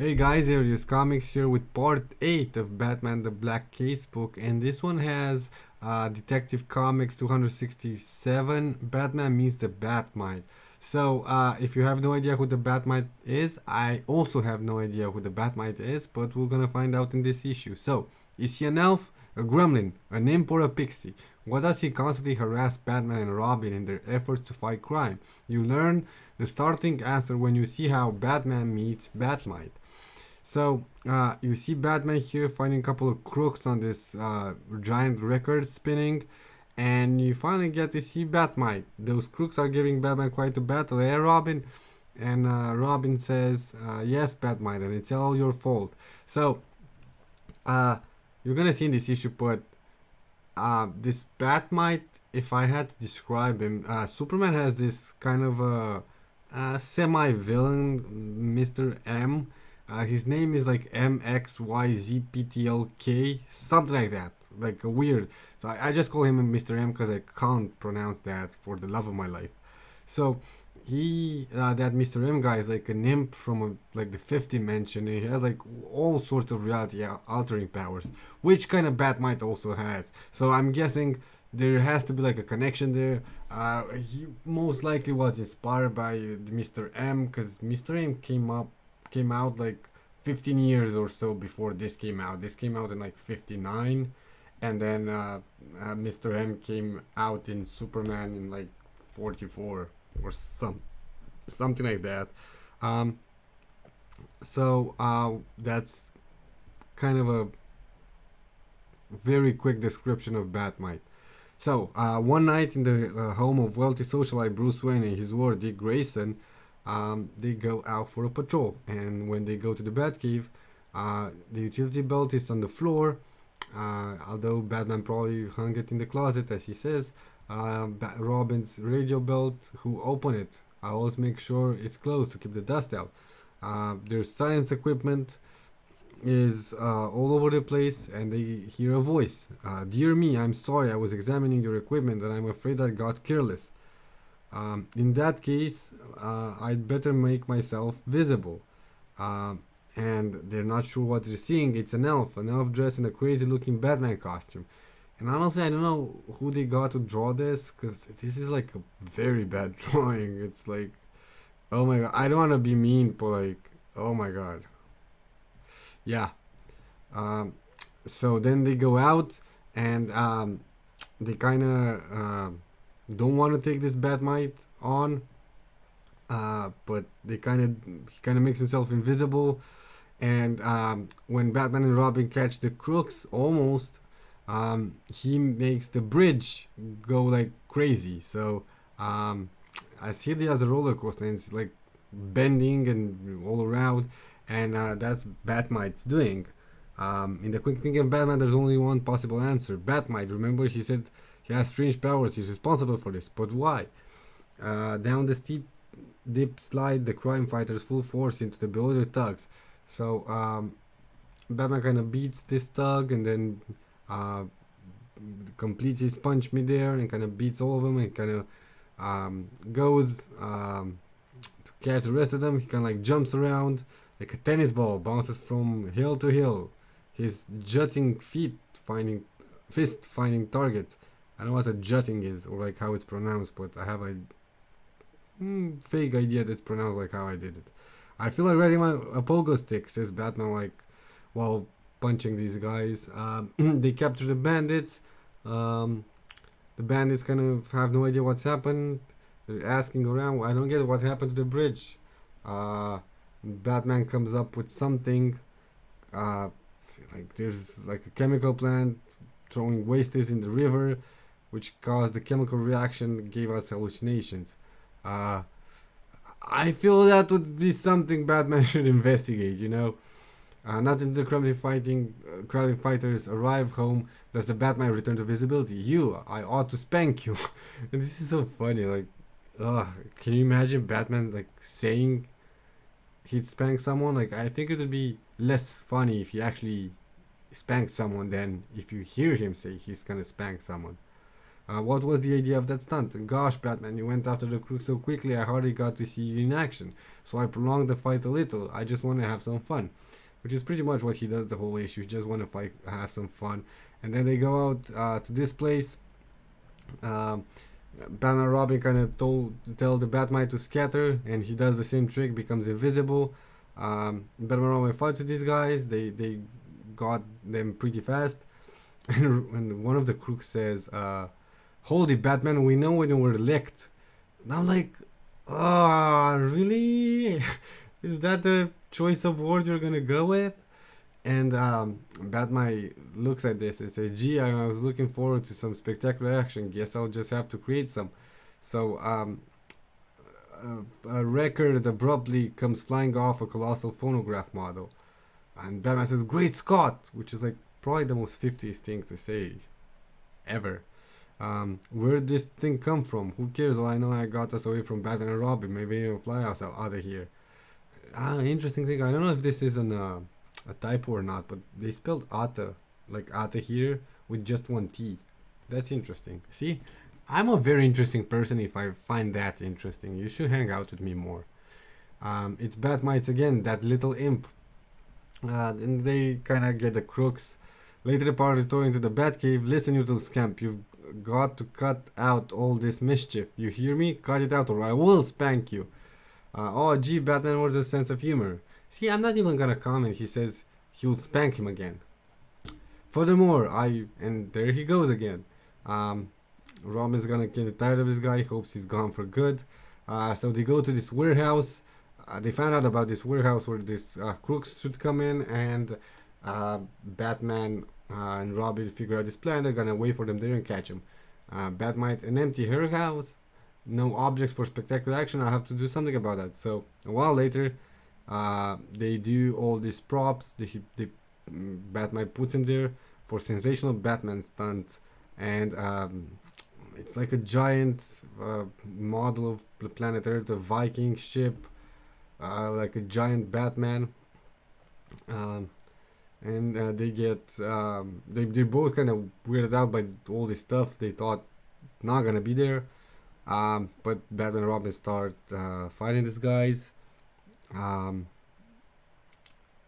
Hey guys, Arius Comics here with part 8 of Batman the Black Casebook, and this one has Detective Comics 267, Batman meets the Bat-Mite. So, if you have no idea who the Bat-Mite is, I also have no idea who the Bat-Mite is, but we're gonna find out in this issue. So, is he an elf, a gremlin, an imp, or a pixie? Why does he constantly harass Batman and Robin in their efforts to fight crime? You learn the startling answer when you see how Batman meets Bat-Mite. So you see Batman here finding a couple of crooks on this giant record spinning, and you finally get to see Bat-Mite. Those crooks are giving Batman quite a battle, eh, Robin? And Robin says, "Yes, Bat-Mite, and it's all your fault." So you're gonna see in this issue, but this Bat-Mite, if I had to describe him, Superman has this kind of a semi-villain, Mr. M. His name is like MXYZPTLK, something like that, like a weird. So I just call him Mr. M because I can't pronounce that for the love of my life. So that Mr. M guy is like an imp from like the fifth dimension, and he has like all sorts of reality altering powers, which kind of Bat-Mite also has. So I'm guessing there has to be like a connection there. He most likely was inspired by Mr. M because Mr. M came out like 15 years or so before this came out. This came out in like 59, and then Mr. M came out in Superman in like 44 or something like that. That's kind of a very quick description of Bat-Mite. So one night in the home of wealthy socialite Bruce Wayne and his ward Dick Grayson, they go out for a patrol, and when they go to the Batcave, the utility belt is on the floor. Although Batman probably hung it in the closet, as he says, Robin's radio belt, who opened it? I always make sure it's closed to keep the dust out. Their science equipment is all over the place, and they hear a voice. "Dear me, I'm sorry, I was examining your equipment and I'm afraid I got careless. In that case, I'd better make myself visible." And they're not sure what they're seeing. It's an elf dressed in a crazy looking Batman costume. And honestly, I don't know who they got to draw this, because this is like a very bad drawing. It's like, oh my god, I don't want to be mean, but like, oh my god. Yeah. So then they go out, and they kind of don't want to take this Bat-Mite on, but he kind of makes himself invisible, and when Batman and Robin catch the crooks, almost, he makes the bridge go like crazy. So I see it as a roller coaster, and it's like bending and all around, and that's Bat-Mite's doing. In the quick thinking of Batman, there's only one possible answer: Bat-Mite. Remember, he said he has strange powers. He's responsible for this. But why? Down the steep dip slide the crime fighters full force into the bewildered thugs. So Batman kind of beats this thug, and then completes his punch midair and kind of beats all of them, and kind of goes to catch the rest of them. He kind of like jumps around like a tennis ball, bounces from hill to hill. His jutting fist finding targets. I don't know what a jutting is, or like how it's pronounced, but I have a vague idea that it's pronounced like how I did it. I feel like riding a pogo stick, says Batman, like while punching these guys. They capture the bandits. The bandits kind of have no idea what's happened. They're asking around. I don't get what happened to the bridge. Batman comes up with something. Like there's like a chemical plant throwing wastes in the river, which caused the chemical reaction, gave us hallucinations. I feel that would be something Batman should investigate, you know. Not until crime fighters arrive home does the Batman return to visibility. "You, I ought to spank you." And this is so funny. Like, can you imagine Batman like saying he'd spank someone? Like, I think it would be less funny if he actually spanked someone than if you hear him say he's gonna spank someone. What was the idea of that stunt? Gosh, Batman, you went after the crook so quickly I hardly got to see you in action. So I prolonged the fight a little. I just want to have some fun. Which is pretty much what he does the whole issue. Just want to fight, have some fun. And then they go out to this place. Um, Batman and Robin kind of tell the Bat-Mite to scatter, and he does the same trick, becomes invisible. Batman and Robin fight with these guys. They got them pretty fast. And one of the crooks says, "Holy Batman, we know when you were licked." And I'm like, ah, really? Is that the choice of word you're gonna go with? And Bat-Mite looks at this and says, "Gee, I was looking forward to some spectacular action. Guess I'll just have to create some." So a record abruptly comes flying off a colossal phonograph model, and Batman says, "Great Scott," which is like probably the most 50s thing to say ever. Where did this thing come from? Who cares? All I know, I got us away from Batman and Robin. Maybe even fly us out of here. Interesting thing. I don't know if this is a typo or not, but they spelled Ata, like Ata here, with just one T. That's interesting. See, I'm a very interesting person if I find that interesting. You should hang out with me more. It's Bat-Mites again, that little imp. And they kind of get the crooks. Later part returning to the Batcave. "Listen, you little scamp, you've got to cut out all this mischief. You hear me? Cut it out or I will spank you." Oh, gee, Batman, where's the sense of humor? See, I'm not even gonna comment. He says he'll spank him again. Furthermore, and there he goes again. Robin's gonna get tired of this guy, hopes he's gone for good. So they go to this warehouse. They find out about this warehouse where this crooks should come in, and Batman and Robin figure out this plan. They're gonna wait for them there and catch him. Bat-Mite, an empty warehouse, no objects for spectacular action. I have to do something about that. So a while later, they do all these props. Bat-Mite puts him there for sensational Batman stunts, and it's like a giant model of the planet Earth, a Viking ship, like a giant Batman. And they get they're both kind of weirded out by all this stuff they thought not gonna be there. But Batman and Robin start fighting these guys. One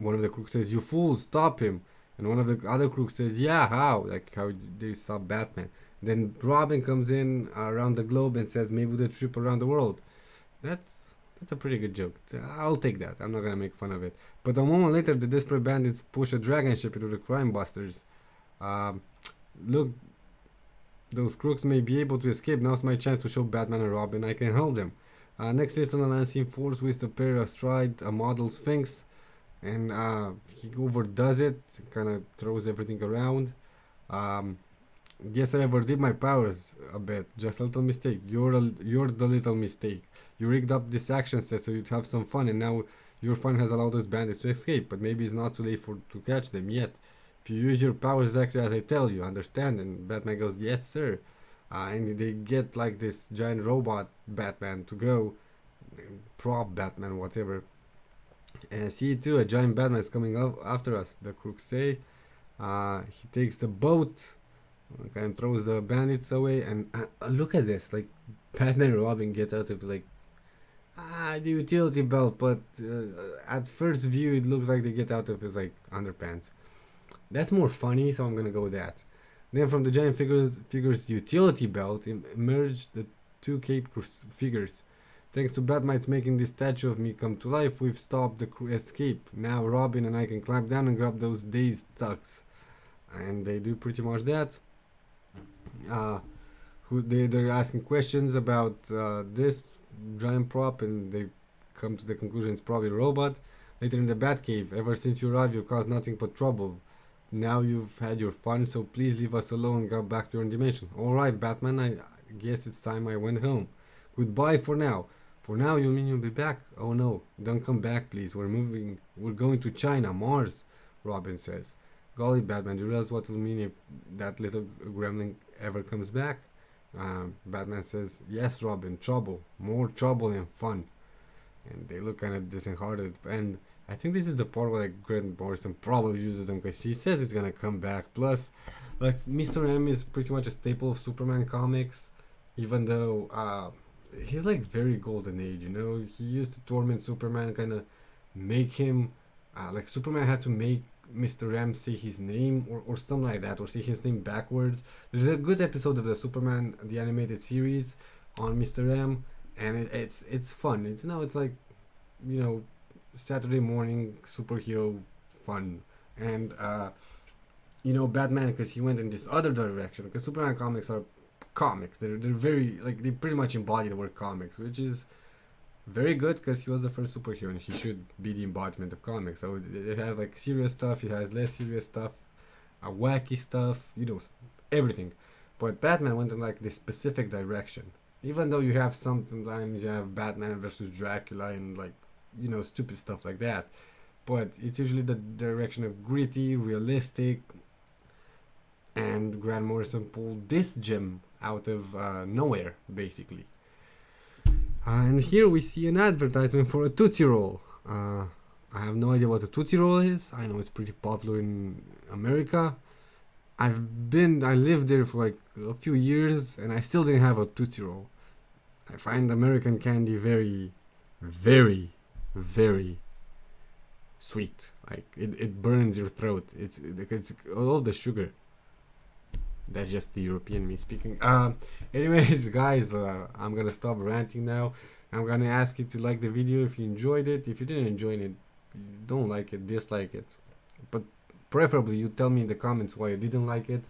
of the crooks says, "You fools, stop him!" And one of the other crooks says, "Yeah, how? Like how they stop Batman?" Then Robin comes in around the globe and says, "Maybe the trip around the world." That's a pretty good joke. I'll take that. I'm not gonna make fun of it. But a moment later, the desperate bandits push a dragon ship into the crime busters. Look, those crooks may be able to escape. Now's my chance to show Batman and Robin I can help them. Next instant, an unseen force whisked a pair astride a model Sphinx, and he overdoes it. Kind of throws everything around. Guess I overdid my powers a bit. Just a little mistake. You're the little mistake. You rigged up this action set so you'd have some fun, and now your fun has allowed those bandits to escape. But maybe it's not too late to catch them yet. If you use your powers exactly as I tell you, understand? And Batman goes, "Yes, sir." And they get like this giant robot Batman to go, prop Batman, whatever. And see too, a giant Batman is coming up after us. The crooks say. He takes the boat, and throws the bandits away. And look at this, like Batman and Robin get out of like the utility belt, but at first view it looks like they get out of his like underpants. That's more funny, so I'm gonna go with that. Then from the giant figure's utility belt emerged the two Cape figures. Thanks to Bat-Mites making this statue of me come to life, we've stopped the escape. Now Robin and I can climb down and grab those dazed thugs. And they do pretty much that. They're asking questions about this giant prop, and they come to the conclusion it's probably a robot. Later in the Batcave, ever since you arrived, you've caused nothing but trouble. Now you've had your fun, so please leave us alone and go back to your dimension. Alright, Batman, I guess it's time I went home. Goodbye for now. For now, you mean you'll be back? Oh no, don't come back, please. We're going to China, Mars, Robin says. Golly, Batman, do you realize what it'll mean if that little gremlin ever comes back? Batman says, "Yes, Robin, trouble. More trouble and fun." And they look kind of disheartened. And I think this is the part where like Grant Morrison probably uses them because he says it's gonna come back. Plus, Like Mr. M is pretty much a staple of Superman comics, even though he's like very golden age. You know, he used to torment Superman, kind of make him like Superman had to make Mr. M say his name or something like that, or say his name backwards. There's a good episode of the Superman the animated series on Mr. M, and it's fun. It's it's like Saturday morning superhero fun, and Batman, because he went in this other direction. Because Superman comics are comics. They're very like they pretty much embody the word comics, which is very good because he was the first superhero and he should be the embodiment of comics. So it has like serious stuff, it has less serious stuff, wacky stuff, everything. But Batman went in like this specific direction. Even though you have sometimes you have Batman versus Dracula and like stupid stuff like that, but it's usually the direction of gritty, realistic, and Grant Morrison pulled this gem out of nowhere, basically. And here we see an advertisement for a Tootsie Roll. I have no idea what a Tootsie Roll is. I know it's pretty popular in America. I lived there for like a few years and I still didn't have a Tootsie Roll. I find American candy very, very, very sweet. Like it burns your throat. It's all the sugar. That's just the European me speaking. Anyways, guys, I'm gonna stop ranting now. I'm gonna ask you to like the video if you enjoyed it. If you didn't enjoy it, you don't like it, dislike it. But preferably, you tell me in the comments why you didn't like it.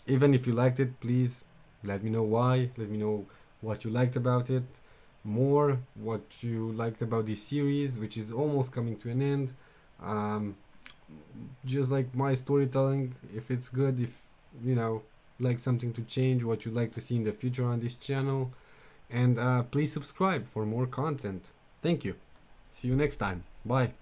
Even if you liked it, please let me know why. Let me know what you liked about it. More what you liked about this series, which is almost coming to an end. Just like my storytelling, if it's good, if like something to change, what you'd like to see in the future on this channel, and please subscribe for more content. Thank you. See you next time. Bye.